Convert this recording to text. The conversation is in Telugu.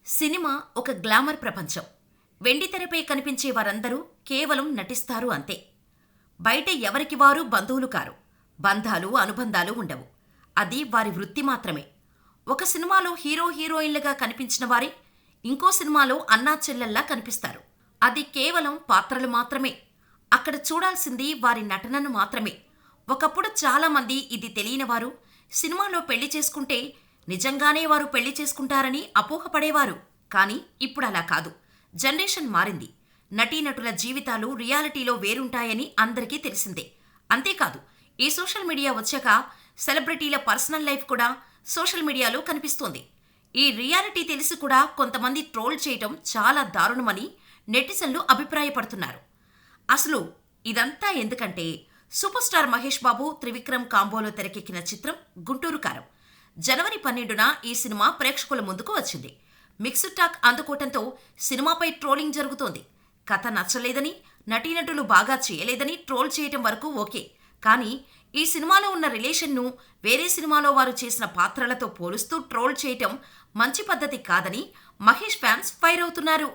సినిమా ఒక గ్లామర్ ప్రపంచం. వెండితెరపై కనిపించే వారందరూ కేవలం నటిస్తారు అంతే. బయట ఎవరికి వారు బంధువులు కారు. బంధాలు, అనుబంధాలు ఉండవు. అది వారి వృత్తి మాత్రమే. ఒక సినిమాలో హీరో హీరోయిన్లుగా కనిపించిన వారే ఇంకో సినిమాలో అన్నా చెల్లెల్లా కనిపిస్తారు. అది కేవలం పాత్రలు మాత్రమే. అక్కడ చూడాల్సింది వారి నటనను మాత్రమే. ఒకప్పుడు చాలామంది ఇది తెలియనివారు సినిమాలో పెళ్లి చేసుకుంటే నిజంగానే వారు పెళ్లి చేసుకుంటారని అపోహపడేవారు. కానీ ఇప్పుడు అలా కాదు. జనరేషన్ మారింది. నటీనటుల జీవితాలు రియాలిటీలో వేరుంటాయని అందరికీ తెలిసిందే. అంతేకాదు, ఈ సోషల్ మీడియా వచ్చాక సెలబ్రిటీల పర్సనల్ లైఫ్ కూడా సోషల్ మీడియాలో కనిపిస్తోంది. ఈ రియాలిటీ తెలిసి కూడా కొంతమంది ట్రోల్ చేయటం చాలా దారుణమని నెటిజన్లు అభిప్రాయపడుతున్నారు. అసలు ఇదంతా ఎందుకంటే సూపర్ స్టార్ మహేష్ బాబు, త్రివిక్రమ్ కాంబోలో తెరకెక్కిన చిత్రం గుంటూరు కారం. జనవరి 12న ఈ సినిమా ప్రేక్షకుల ముందుకు వచ్చింది. మిక్స్డ్ టాక్ అందుకోవటంతో సినిమాపై ట్రోలింగ్ జరుగుతోంది. కథ నచ్చలేదని, నటీనటులు బాగా చేయలేదని ట్రోల్ చేయటం వరకు ఓకే. కానీ ఈ సినిమాలో ఉన్న రిలేషన్ను వేరే సినిమాలో వారు చేసిన పాత్రలతో పోలుస్తూ ట్రోల్ చేయటం మంచి పద్ధతి కాదని మహేష్ ఫ్యాన్స్ ఫైర్ అవుతున్నారు.